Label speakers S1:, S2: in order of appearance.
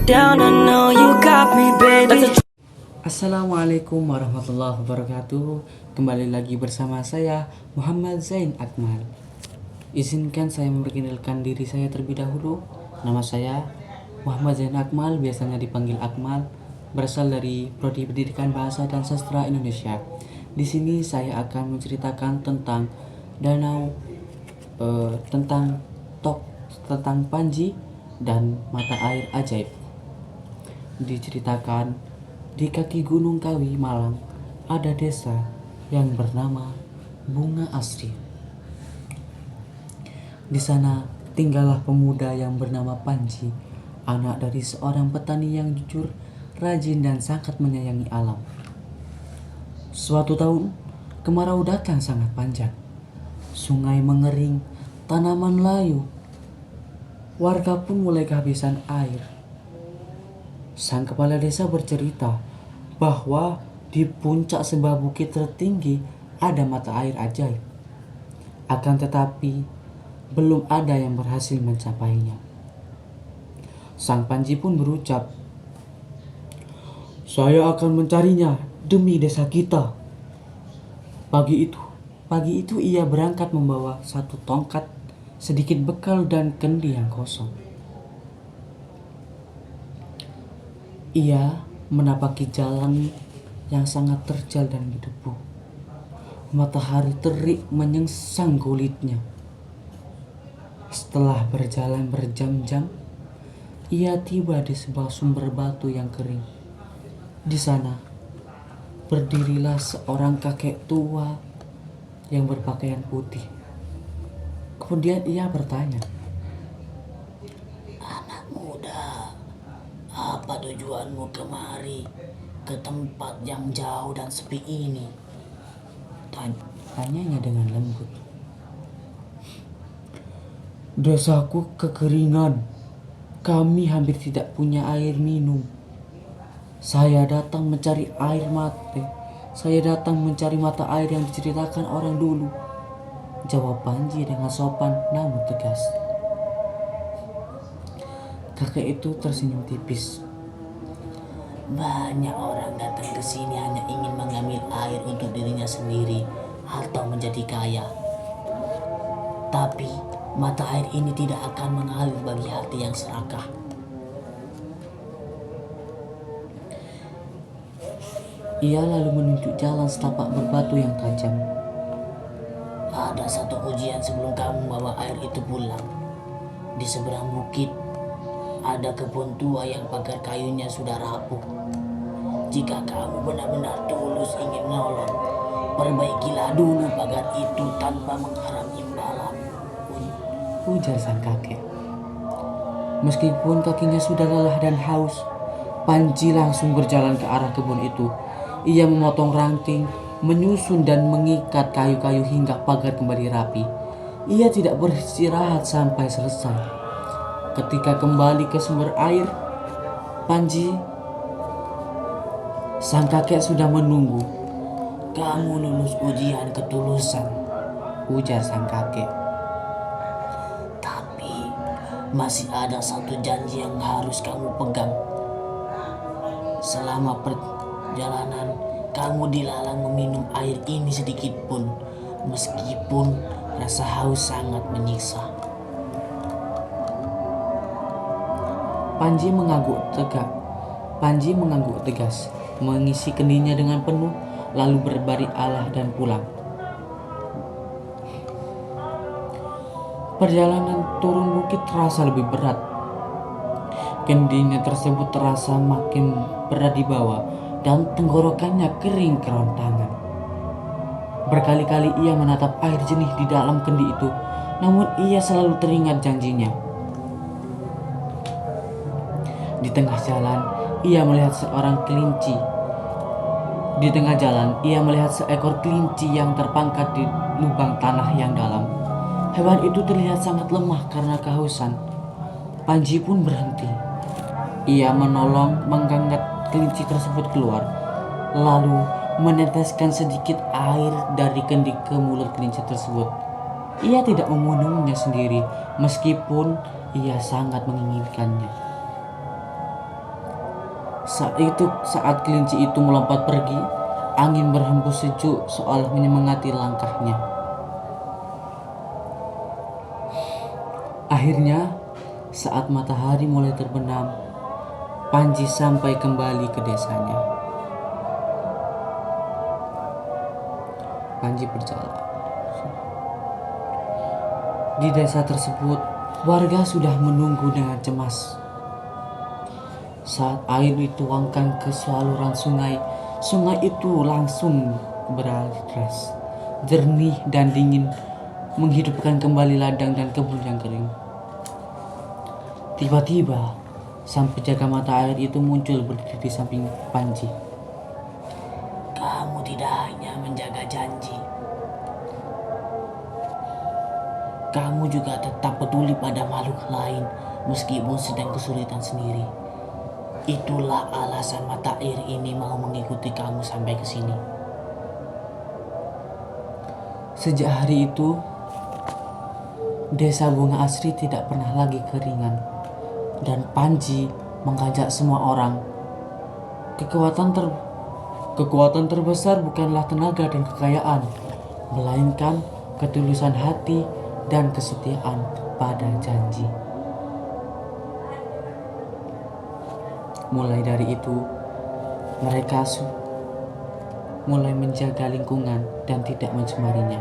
S1: down, I know you got me, baby.
S2: Assalamualaikum warahmatullahi wabarakatuh. Kembali lagi bersama saya Muhammad Zain Akmal. Izinkan saya memperkenalkan diri saya terlebih dahulu. Nama saya Muhammad Zain Akmal, biasanya dipanggil Akmal, berasal dari Prodi Pendidikan Bahasa dan Sastra Indonesia. Di sini saya akan menceritakan tentang tentang Panji dan mata air ajaib. Diceritakan, di kaki Gunung Kawi, Malang, ada desa yang bernama Bunga Asri. Di sana tinggallah pemuda yang bernama Panji, anak dari seorang petani yang jujur, rajin dan sangat menyayangi alam. Suatu tahun, kemarau datang sangat panjang. Sungai mengering, tanaman layu. Warga pun mulai kehabisan air. Sang kepala desa bercerita bahwa di puncak sebuah bukit tertinggi ada mata air ajaib. Akan tetapi, belum ada yang berhasil mencapainya. Sang Panji pun berucap, "Saya akan mencarinya demi desa kita." Pagi itu ia berangkat membawa satu tongkat, sedikit bekal dan kendi yang kosong. Ia menapaki jalan yang sangat terjal dan berdebu. Matahari terik menyengsang kulitnya. Setelah berjalan berjam-jam, ia tiba di sebuah sumber batu yang kering. Di sana, berdirilah seorang kakek tua yang berpakaian putih. Kemudian ia bertanya,
S3: "Anak muda, apa tujuanmu kemari ke tempat yang jauh dan sepi ini?"
S2: Tanyanya dengan lembut. "Desaku kekeringan. Kami hampir tidak punya air minum. Saya datang mencari mata air yang diceritakan orang dulu," jawab Panji dengan sopan namun tegas. Kakek itu tersenyum tipis.
S3: "Banyak orang datang ke sini hanya ingin mengambil air untuk dirinya sendiri atau menjadi kaya. Tapi mata air ini tidak akan mengalir bagi hati yang serakah."
S2: Ia lalu menunjuk jalan setapak berbatu yang tajam.
S3: "Ada satu ujian sebelum kamu membawa air itu pulang. Di seberang bukit ada kebun tua yang pagar kayunya sudah rapuh. Jika kamu benar-benar tulus ingin menolong, perbaikilah dulu pagar itu tanpa mengharap imbalan,"
S2: ujar sang kakek. Meskipun kakinya sudah lelah dan haus, Panji langsung berjalan ke arah kebun itu. Ia memotong ranting, menyusun dan mengikat kayu-kayu hingga pagar kembali rapi. Ia tidak beristirahat sampai selesai. Ketika kembali ke sumber air, sang kakek sudah menunggu.
S3: "Kamu lulus ujian ketulusan,"
S2: ujar sang kakek.
S3: "Tapi masih ada satu janji yang harus kamu pegang. Selama perjalanan, kamu dilarang meminum air ini sedikit pun, meskipun rasa haus sangat menyiksa."
S2: Panji mengangguk tegas, mengisi kendinya dengan penuh, lalu berbalik arah dan pulang. Perjalanan turun bukit terasa lebih berat. Kendinya tersebut terasa makin berat di bawah dan tenggorokannya kering kerontangan. Berkali-kali ia menatap air jernih di dalam kendi itu, namun ia selalu teringat janjinya. Di tengah jalan, ia melihat seekor kelinci yang terpangkat di lubang tanah yang dalam. Hewan itu terlihat sangat lemah karena kehausan. Panji pun berhenti. Ia mengangkat kelinci tersebut keluar, lalu meneteskan sedikit air dari kendi ke mulut kelinci tersebut. Ia tidak memenuhinya sendiri, meskipun ia sangat menginginkannya. Saat kelinci itu melompat pergi, angin berhembus sejuk seolah menyemangati langkahnya. Akhirnya, saat matahari mulai terbenam, Panji sampai kembali ke desanya. Panji berjalan. Di desa tersebut, warga sudah menunggu dengan cemas. Saat air dituangkan ke saluran sungai, sungai itu langsung beraras, jernih dan dingin, menghidupkan kembali ladang dan kebun yang kering. Tiba-tiba, sang penjaga mata air itu muncul berdiri di samping Panji.
S3: Kamu tidak hanya menjaga janji, kamu juga tetap peduli pada makhluk lain meskipun sedang kesulitan sendiri. Itulah alasan mata air ini mau mengikuti kamu sampai ke sini.
S2: Sejak hari itu, desa Bunga Asri tidak pernah lagi keringan. Dan Panji mengajak semua orang. Kekuatan terbesar bukanlah tenaga dan kekayaan, melainkan ketulusan hati dan kesetiaan pada janji. Mulai dari itu, mereka mulai menjaga lingkungan dan tidak mencemarinya.